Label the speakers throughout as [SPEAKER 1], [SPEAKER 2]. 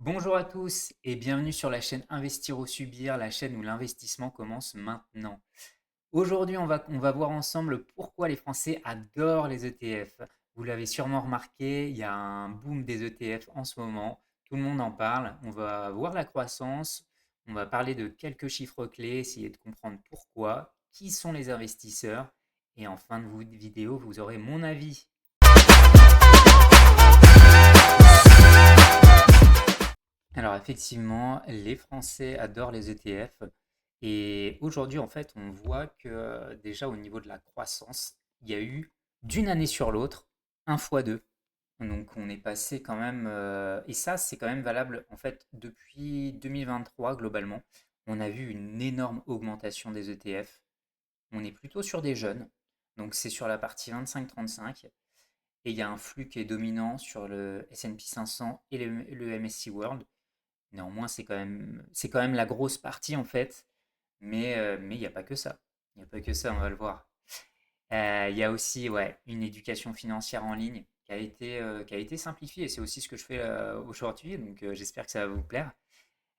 [SPEAKER 1] Bonjour à tous et bienvenue sur la chaîne Investir ou Subir, la chaîne où l'investissement commence maintenant. Aujourd'hui, on va voir ensemble pourquoi les Français adorent les ETF. Vous l'avez sûrement remarqué, il y a un boom des ETF en ce moment. Tout le monde en parle. On va voir la croissance. On va parler de quelques chiffres clés, essayer de comprendre pourquoi, qui sont les investisseurs. Et en fin de vidéo, vous aurez mon avis. Alors effectivement, les Français adorent les ETF et aujourd'hui en fait on voit que déjà au niveau de la croissance, il y a eu d'une année sur l'autre un fois deux. Donc on est passé quand même, et ça c'est quand même valable en fait depuis 2023 globalement, on a vu une énorme augmentation des ETF. On est plutôt sur des jeunes, donc c'est sur la partie 25-35 et il y a un flux qui est dominant sur le S&P 500 et le MSCI World. Néanmoins, c'est quand même la grosse partie en fait, mais il n'y a pas que ça. Il n'y a pas que ça, on va le voir. Il y a aussi ouais, une éducation financière en ligne qui a été simplifiée et c'est aussi ce que je fais aujourd'hui, donc j'espère que ça va vous plaire.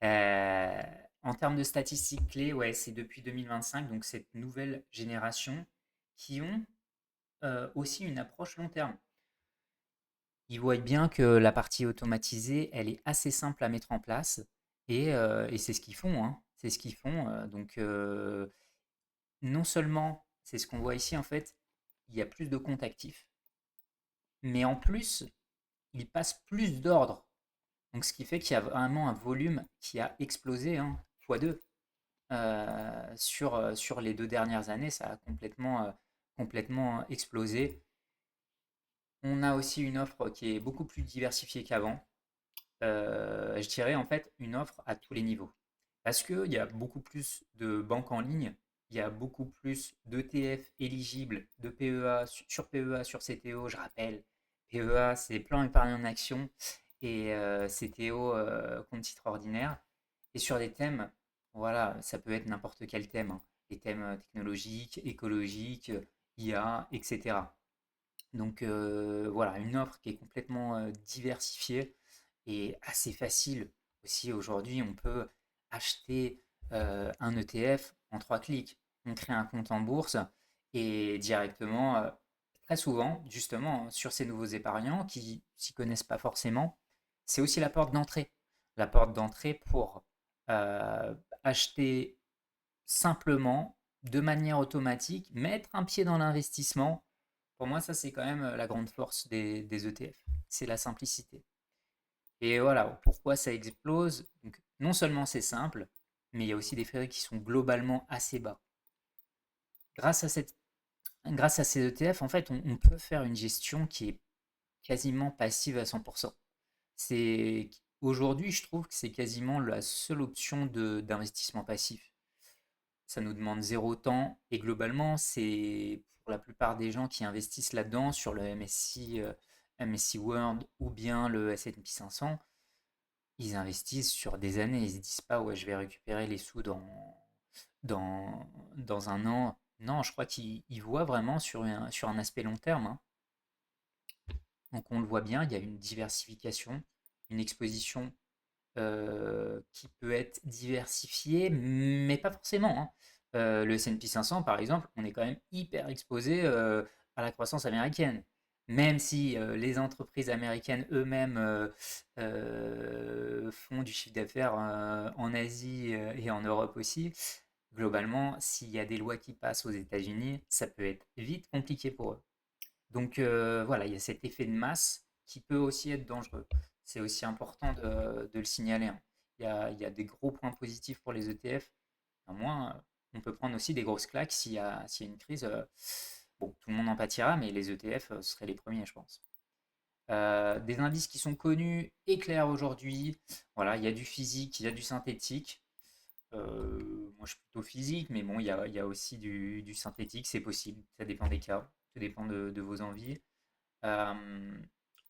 [SPEAKER 1] Euh, En termes de statistiques clés, ouais, c'est depuis 2025, donc cette nouvelle génération qui ont aussi une approche long terme. Ils voient bien que la partie automatisée, elle est assez simple à mettre en place et c'est ce qu'ils font, hein. C'est ce qu'ils font. Donc, non seulement, c'est ce qu'on voit ici, en fait, il y a plus de comptes actifs, mais en plus, ils passent plus d'ordres. Donc, ce qui fait qu'il y a vraiment un volume qui a explosé, hein, fois 2. Sur les 2 dernières années, ça a complètement explosé. On a aussi une offre qui est beaucoup plus diversifiée qu'avant. Je dirais en fait une offre à tous les niveaux. Parce qu'il y a beaucoup plus de banques en ligne, il y a beaucoup plus d'ETF éligibles, de PEA, sur PEA, sur CTO, je rappelle. PEA, c'est plan épargne en action et CTO, compte titre ordinaire. Et sur des thèmes, voilà, ça peut être n'importe quel thème, hein. Des thèmes technologiques, écologiques, IA, etc. Donc voilà, une offre qui est complètement diversifiée et assez facile. Aussi aujourd'hui, on peut acheter un ETF en 3 clics. On crée un compte en bourse et directement, très souvent, justement, sur ces nouveaux épargnants qui s'y connaissent pas forcément, c'est aussi la porte d'entrée. La porte d'entrée pour acheter simplement, de manière automatique, mettre un pied dans l'investissement. Pour moi, ça, c'est quand même la grande force des ETF. C'est la simplicité. Et voilà, pourquoi ça explose. Donc, non seulement c'est simple, mais il y a aussi des frais qui sont globalement assez bas. Grâce à, grâce à ces ETF, en fait, on peut faire une gestion qui est quasiment passive à 100%. C'est, aujourd'hui, je trouve que c'est quasiment la seule option d'investissement passif. Ça nous demande zéro temps et globalement, c'est pour la plupart des gens qui investissent là-dedans sur le MSCI, MSCI World ou bien le S&P 500, ils investissent sur des années. Ils se disent pas, ouais, je vais récupérer les sous dans un an. Non, je crois qu'ils voient vraiment sur un aspect long terme, hein. Donc on le voit bien, il y a une diversification, une exposition qui peut être diversifié, mais pas forcément, hein. Le S&P 500, par exemple, on est quand même hyper exposé à la croissance américaine. Même si les entreprises américaines eux-mêmes font du chiffre d'affaires en Asie et en Europe aussi, globalement, s'il y a des lois qui passent aux États-Unis, ça peut être vite compliqué pour eux. Donc voilà, il y a cet effet de masse qui peut aussi être dangereux. C'est aussi important de le signaler, hein. Il y a des gros points positifs pour les ETF. Néanmoins, on peut prendre aussi des grosses claques s'il y a une crise. Bon, tout le monde en pâtira, mais les ETF seraient les premiers, je pense. Des indices qui sont connus et clairs aujourd'hui. Voilà, il y a du physique, il y a du synthétique. Moi, je suis plutôt physique, mais bon, il y a aussi du synthétique, c'est possible. Ça dépend des cas, ça dépend de vos envies. Euh,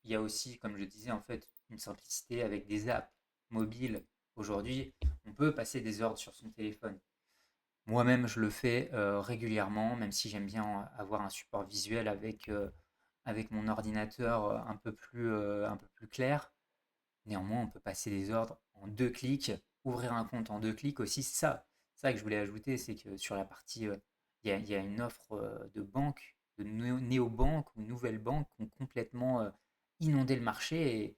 [SPEAKER 1] il y a aussi, comme je disais, en fait, une simplicité avec des apps mobiles. Aujourd'hui, on peut passer des ordres sur son téléphone. Moi-même, je le fais régulièrement, même si j'aime bien avoir un support visuel avec mon ordinateur un peu plus clair. Néanmoins, on peut passer des ordres en 2 clics, ouvrir un compte en 2 clics aussi. C'est ça que je voulais ajouter, c'est que sur la partie, il y a une offre, de banques, de néobanques ou nouvelles banques qui ont complètement, inondé le marché et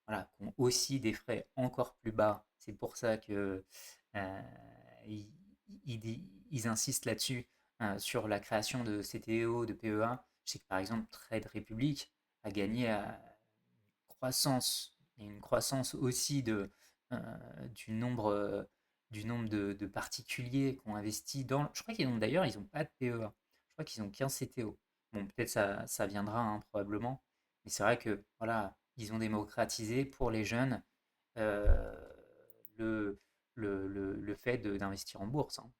[SPEAKER 1] voilà, qui ont aussi des frais encore plus bas. C'est pour ça que, ils ils insistent là-dessus, sur la création de CTO, de PEA. Je sais que par exemple Trade Republic a gagné à croissance et une croissance aussi heu, du nombre, de particuliers qui ont investi dans je crois qu'ils ont d'ailleurs, ils ont pas de PEA. Je crois qu'ils ont qu'un CTO. Bon, peut-être ça viendra, hein, probablement, mais c'est vrai que, voilà, ils ont démocratisé pour les jeunes, heu, le le fait d'investir en bourse, hein.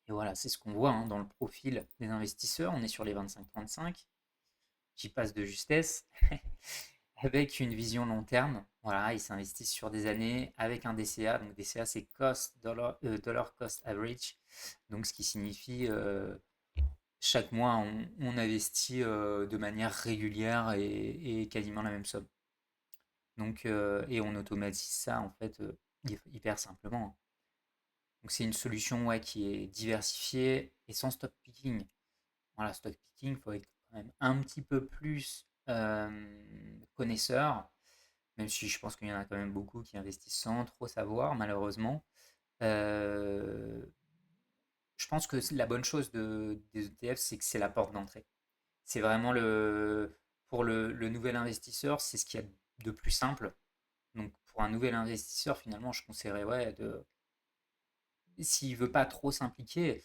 [SPEAKER 1] Et voilà, c'est ce qu'on voit, hein, dans le profil des investisseurs. On est sur les 25-35. J'y passe de justesse. Avec une vision long terme. Voilà, ils s'investissent sur des années avec un DCA. Donc DCA, c'est dollar cost average. Donc ce qui signifie chaque mois, on investit de manière régulière et quasiment la même somme. Donc, et on automatise ça en fait hyper simplement. Donc c'est une solution, ouais, qui est diversifiée et sans stock picking. Voilà, stock picking, il faut être quand même un petit peu plus connaisseur, même si je pense qu'il y en a quand même beaucoup qui investissent sans trop savoir, malheureusement. Euh, je pense que la bonne chose des ETF, c'est que c'est la porte d'entrée. C'est vraiment pour le nouvel investisseur, c'est ce qu'il y a de plus simple. Donc pour un nouvel investisseur, finalement, je conseillerais, ouais, s'il veut pas trop s'impliquer,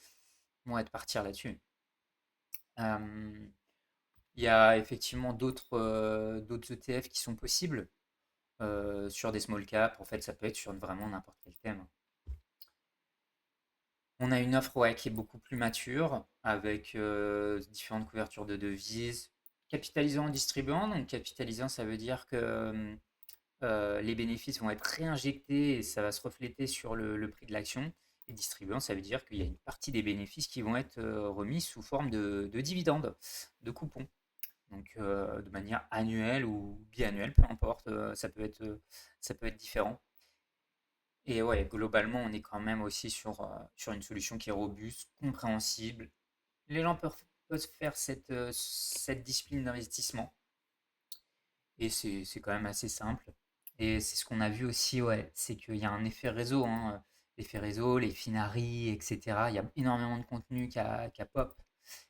[SPEAKER 1] ouais, de partir là-dessus. Euh, il y a effectivement d'autres ETF qui sont possibles sur des small caps. En fait, ça peut être sur vraiment n'importe quel thème. On a une offre, ouais, qui est beaucoup plus mature avec différentes couvertures de devises, capitalisant en distribuant. Donc capitalisant, ça veut dire que les bénéfices vont être réinjectés et ça va se refléter sur le prix de l'action. Et distribuant, ça veut dire qu'il y a une partie des bénéfices qui vont être remis sous forme de dividendes, de coupons. Donc de manière annuelle ou biannuelle, peu importe, ça peut être différent. Et ouais, globalement, on est quand même aussi sur une solution qui est robuste, compréhensible. Les gens peuvent faire cette discipline d'investissement et c'est quand même assez simple. Et c'est ce qu'on a vu aussi, ouais, c'est qu'il y a un effet réseau, hein, l'effet réseau, les Finari, etc. Il y a énormément de contenu qui a pop.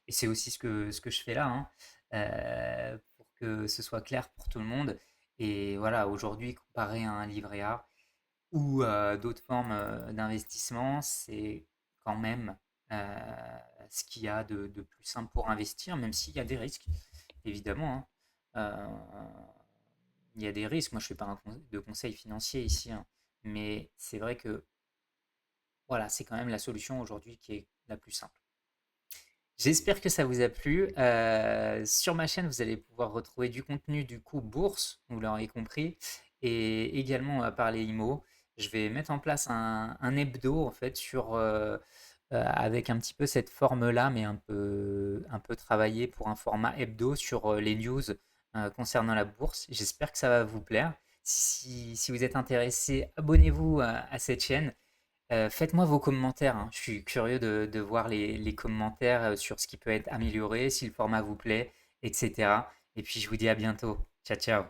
[SPEAKER 1] Et c'est aussi ce que je fais là, hein, pour que ce soit clair pour tout le monde. Et voilà, aujourd'hui, comparé à un livret A, ou d'autres formes d'investissement, c'est quand même ce qu'il y a de plus simple pour investir, même s'il y a des risques, évidemment, hein. Il y a des risques. Moi, je ne fais pas de conseil financier ici, hein, mais c'est vrai que voilà, c'est quand même la solution aujourd'hui qui est la plus simple. J'espère que ça vous a plu. Sur ma chaîne, vous allez pouvoir retrouver du contenu du coup bourse, vous l'aurez compris, et également par les IMO. Je vais mettre en place un hebdo en fait avec un petit peu cette forme-là, mais un peu travaillé pour un format hebdo sur les news concernant la bourse. J'espère que ça va vous plaire. Si vous êtes intéressé, abonnez-vous à cette chaîne. Faites-moi vos commentaires, hein. Je suis curieux de voir les commentaires sur ce qui peut être amélioré, si le format vous plaît, etc. Et puis je vous dis à bientôt. Ciao, ciao.